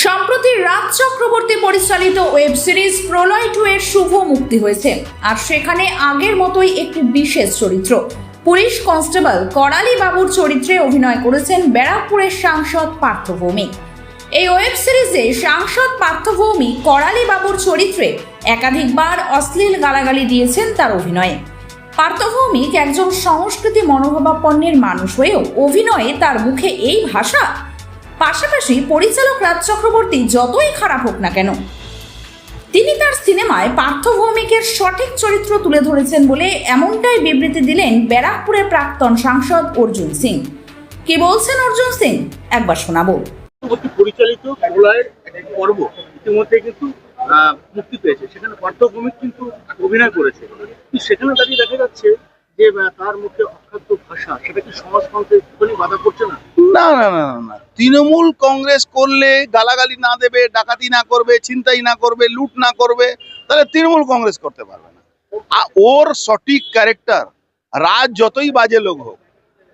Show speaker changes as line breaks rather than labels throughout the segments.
সম্প্রতি রাজ চক্রবর্তী পরিচালিত web series প্রলয় 2 এর শুভ মুক্তি হয়েছে। আর সেখানে আগের মতোই একটি বিশেষ চরিত্র পুলিশ কনস্টেবল করালি বাবুর চরিত্রে অভিনয় করেছেন ব্যারাকপুরের সাংসদ পার্থ ভৌমিক। এই ওয়েব সিরিজে সাংসদ পার্থ ভৌমিক করালি বাবুর চরিত্রে একাধিকবার অশ্লীল গালাগালি দিয়েছেন তার অভিনয়ে। পার্থ ভৌমিক একজন সংস্কৃতি মনোভাবাপন্নের মানুষ হয়েও অভিনয়ে তার মুখে এই ভাষা। পাশাপাশি পরিচালক রাজ চক্রবর্তী যতই খারাপ হোক না কেন, তিনি তার সিনেমায় পার্থ ভৌমিকের সঠিক চরিত্র তুলে ধরেছেন বলে এমনটাই বিবৃতি দিলেন ব্যারাকপুরের প্রাক্তন সাংসদ অর্জুন সিং। কি বলছেন অর্জুন সিং, একবার শোনাবো।
পরিচালিত প্রলয়ের একটি পর্ব ইতিমধ্যে কিন্তু মুক্তি পেয়েছে, সেখানে পার্থ ভৌমিক কিন্তু অভিনয় করেছে। সেখানে দাঁড়িয়ে দেখা যাচ্ছে যে তার মুখে অখাদ্য ভাষা, সেটা কি সমাজতন্ত্রে একটুখানি বাধা করছে না?
না না না না, তৃণমূল কংগ্রেস করলে গালাগালি না দেবে, ডাকাতি না করবে, ছিনতাই না করবে, লুট না করবে, তাহলে তৃণমূল কংগ্রেস করতে পারবে না। ওর সঠিক ক্যারেক্টার, রাজ যতই বাজে লোক হোক,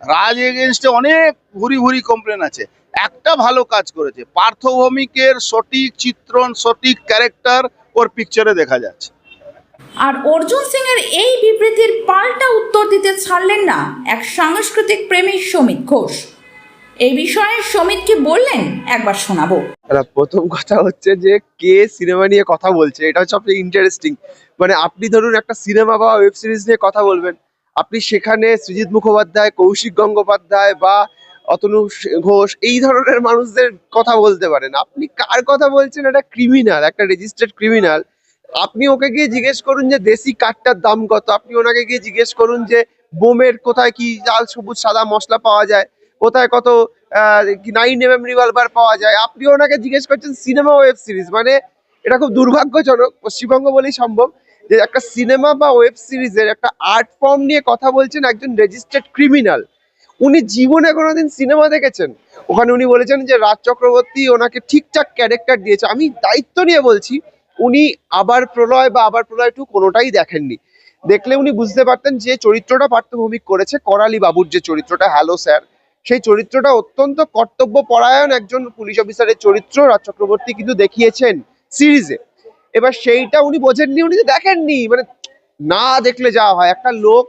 রাজ এগেনস্টে অনেক ভুরি ভুরি কমপ্লেন আছে, একটা ভালো কাজ করেছে। পার্থ ভৌমিকের সঠিক চিত্রণ, সঠিক ক্যারেক্টার ওর পিকচারে দেখা যাচ্ছে।
আর অর্জুন সিং এর এই বিবৃতির পাল্টা উত্তর দিতে ছাড়লেন না এক সাংস্কৃতিক প্রেমী সমিত ঘোষ। এই বিষয়ে সমিত কি বললেন, একবার শোনাবো।
প্রথম কথা হচ্ছে যে কে সিনেমা নিয়ে কথা বলছে, এটা হচ্ছে সবচেয়ে ইন্টারেস্টিং। মানে আপনি ধরুন একটা সিনেমা বা ওয়েব সিরিজ নিয়ে কথা বলবেন, আপনি সেখানে সৃজিত মুখোপাধ্যায়, কৌশিক গঙ্গোপাধ্যায় বা অতনু ঘোষ এই ধরনের মানুষদের কথা বলতে পারেন। আপনি কার কথা বলছেন? একটা ক্রিমিনাল, একটা রেজিস্টার্ড ক্রিমিনাল। আপনি ওকে গিয়ে জিজ্ঞেস করুন যে দেশি কাঠটার দাম কত, আপনি ওনাকে গিয়ে জিজ্ঞেস করুন যে বোমের কোথায় কি লাল সবুজ সাদা মশলা পাওয়া যায়, কোথায় কত 9mm রিভলভার পাওয়া যায়। আপনি ওনাকে জিজ্ঞেস করছেন সিনেমা ওয়েব সিরিজ। মানে এটা খুব দুর্ভাগ্যজনক পশ্চিমবঙ্গ বলেই সম্ভব যে একটা সিনেমা বা ওয়েব সিরিজের একটা আর্ট ফর্ম নিয়ে কথা বলছেন একজন রেজিস্টার্ড ক্রিমিনাল। উনি জীবনে কোনোদিন সিনেমা দেখেছেন? ওখানে উনি বলেছেন যে রাজ চক্রবর্তী ওনাকে ঠিকঠাক ক্যারেক্টার দিয়েছে। আমি দায়িত্ব নিয়ে বলছি, উনি আবার প্রলয় বা আবার প্রলয় 2 কোনোটাই দেখেননি। দেখলে উনি বুঝতে পারতেন যে চরিত্রটা পার্থ ভৌমিক করেছে, করালি বাবুর যে চরিত্রটা, হ্যালো স্যার, সেই চরিত্রটা অত্যন্ত কর্তব্যপরায়ণ একজন পুলিশ অফিসারের চরিত্র রাজ চক্রবর্তী কিন্তু দেখিয়েছেন সিরিজে। এবার সেইটা উনি বোঝেননি, উনি দেখেননি। মানে না দেখলে যাওয়া হয়, একটা লোক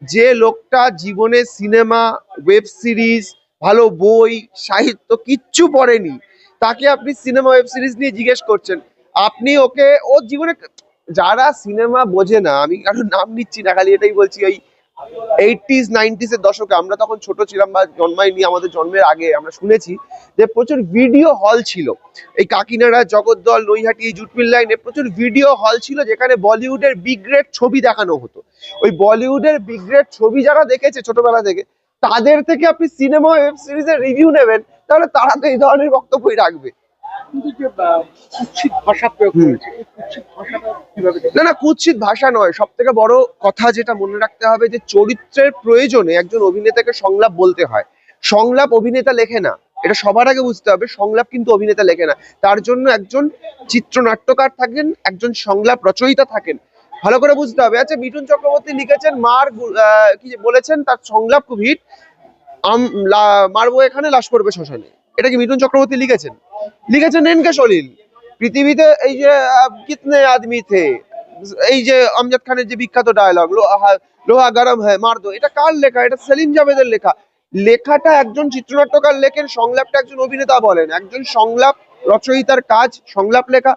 যে লোকটা জীবনে সিনেমা, ওয়েব সিরিজ, ভালো বই, সাহিত্য কিচ্ছু পড়েনি, তাকে আপনি সিনেমা ওয়েব সিরিজ নিয়ে জিজ্ঞেস করছেন। আপনি ওকে, ও জীবনে যারা সিনেমা বোঝে না, আমি কারোর নাম নিচ্ছি না, খালি এটাই বলছি, ওই 80s 90s এর দশকে আমরা তখন ছোট ছিলাম বা জন্মাইনি, আমাদের জন্মের আগে আমরা শুনেছি যে প্রচুর ভিডিও হল ছিল। এই কাকিনাড়া, জগদ্দল, নৈহাটি, এই জুটমিল লাইনে প্রচুর ভিডিও হল ছিল যেখানে বলিউডের বিগ গ্রেড ছবি দেখানো হতো। ওই বলিউডের বিগ গ্রেড ছবি যারা দেখেছে ছোটবেলা থেকে, তাদের থেকে আপনি সিনেমা ওয়েব সিরিজের রিভিউ নেবেন, তাহলে তারা তো এই ধরনের বক্তব্যই রাখবে। না না, কুৎসিত ভাষা নয়। সব থেকে বড় কথা যেটা মনে রাখতে হবে যে চরিত্রের প্রয়োজনে একজন অভিনেতাকে সংলাপ বলতে হয়। সংলাপ অভিনেতা লেখে না, এটা সবার আগে বুঝতে হবে। সংলাপ কিন্তু অভিনেতা লেখে না, তার জন্য একজন চিত্রনাট্যকার থাকেন, একজন সংলাপ রচয়িতা থাকেন। ভালো করে বুঝতে হবে। আচ্ছা, মিঠুন চক্রবর্তী লিখেছেন কি বলেছেন, তার সংলাপ খুব হিট, মারবো এখানে, লাশ করবে শ্মশানে। এটা কি মিঠুন চক্রবর্তী লিখেছেন? লিখেছেন এনকে সলিল। পৃথিবীতে এই যে কিতনে আদমি থে, এই যে আমজাদ খানের যে বিখ্যাত ডায়লগ, লোহা গরম হ্যায় মার দো, এটা কার লেখা? এটা সেলিম জাভেদের লেখা। লেখাটা একজন চিত্রনাট্যকার লেখেন, সংলাপটা একজন অভিনেতা বলেন। একজন সংলাপ রচয়িতার কাজ সংলাপ লেখা,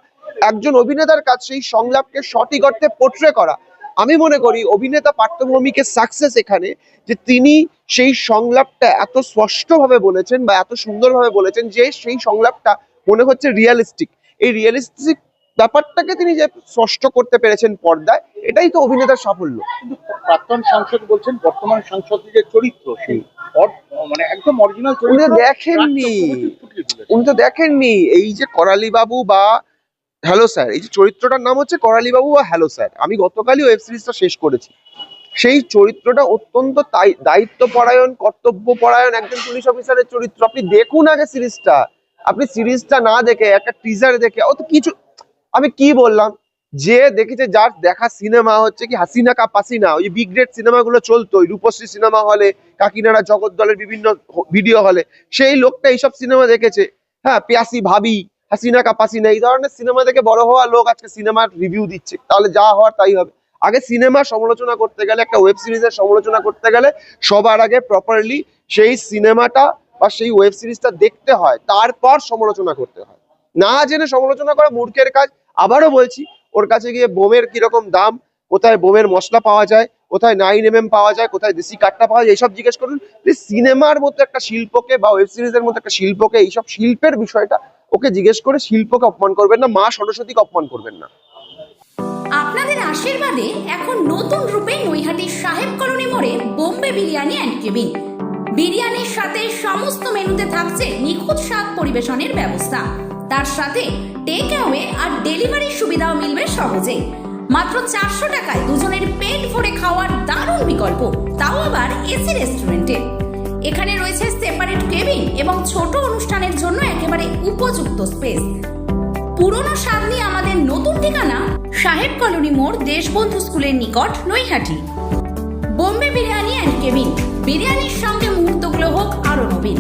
একজন অভিনেতার কাজ সেই সংলাপকে সঠিক অর্থে পোট্রে করা। আমি মনে করি অভিনেতা পার্থ ভৌমিকের সাকসেস এখানে যে তিনি সেই সংলাপটা এত স্পষ্টভাবে বলেছেন বা এত সুন্দরভাবে বলেছেন যে সেই সংলাপটা মনে হচ্ছে রিয়েলিস্টিক। এই রিয়েলিস্টিক ব্যাপারটাকে তিনি যে স্পষ্ট করতে পেরেছেন পর্দায়, এটাই তো অভিনেতার সাফল্য।
কিন্তু প্রাক্তন সাংসদ বলছেন বর্তমান সাংসদের যে চরিত্র, সেই মানে একদম অরিজিনাল চরিত্র
উনি তো দেখেননি। এই যে করালি বাবু বা হ্যালো স্যার, এই যে চরিত্রটার নাম হচ্ছে করালি বাবু বা হ্যালো স্যার, আমি গতকালই ওয়েব সিরিজটা শেষ করেছি। সেই চরিত্রটা অত্যন্ত দায়িত্বপরায়ণ, কর্তব্যপরায়ণ একজন পুলিশ অফিসারের চরিত্র। আপনি দেখুন আগে সিরিজটা। আপনি সিরিজটা না দেখে একটা টিজার দেখে অত কিছু, আমি কি বললাম, যে দেখেছে, যার দেখা সিনেমা হচ্ছে কি হাসিনা কা পাসিনা, ওই বিগ গ্রেড সিনেমাগুলো চলতো ওই রূপশ্রী সিনেমা হলে, কাকিনাড়া, জগদ্দলের বিভিন্ন ভিডিও হলে, সেই লোকটা এইসব সিনেমা দেখেছে। হ্যাঁ, পিয়াসি ভাবি, হাসিনা কাপাসিনা এই ধরনের সিনেমা দেখে বড় হওয়া লোক আজকে সিনেমার রিভিউ দিচ্ছে, তাহলে যা হওয়ার তাই হবে। আগে সিনেমার সমালোচনা করতে গেলে, একটা ওয়েব সিরিজের সমালোচনা করতে গেলে সবার আগে প্রপারলি সেই সিনেমাটা বা সেই ওয়েব সিরিজটা দেখতে হয়, তারপর সমালোচনা করতে হয়। না জেনে সমালোচনা করা মূর্খের কাজ। আবারও বলছি, ওর কাছে গিয়ে বোমের কিরকম দাম, কোথায় বোমের মশলা পাওয়া যায়, কোথায় 9mm পাওয়া যায়, কোথায় দেশি কাঠটা পাওয়া যায়, এইসব জিজ্ঞেস করুন। সিনেমার মতো একটা শিল্পকে বা ওয়েব সিরিজের মতো একটা শিল্পকে, এইসব শিল্পের বিষয়টা ওকে জিজ্ঞেস করে শিল্পকে অপমান করবেন না, মা সরস্বতীকে অপমান করবেন না।
আপনাদের আশীর্বাদে এখন নতুন রূপে নৈহাটির সাহেব কলোনি মোড়ে বোম্বে বিরিয়ানি অ্যান্ড কেবিন। বিরিয়ানির সাথে সমস্ত মেনুতে থাকছে নিখুঁত স্বাদ পরিবেশনের ব্যবস্থা, তার সাথে টেক অ্যাওয়ে আর ডেলিভারির সুবিধাও মিলবে সহজেই। মাত্র 400 টাকায় দুজনের পেট ভরে খাওয়ার দারুণ বিকল্প, তাও আবার এসি রেস্টুরেন্টে। এখানে রয়েছে সেপারেট কেবিন এবং ছোট অনুষ্ঠানের জন্য একেবারে উপযুক্ত স্পেস। পুরনো স্বাদ নিয়ে আমাদের নতুন ঠিকানা সাহেব কলোনি মোড়, দেশবন্ধু স্কুলের নিকট, নৈহাটি। বোম্বে বিরিয়ানি অ্যান্ড কেবিন, বিরিয়ানির সঙ্গে মুহূর্তগুলো হোক আরো নবীন।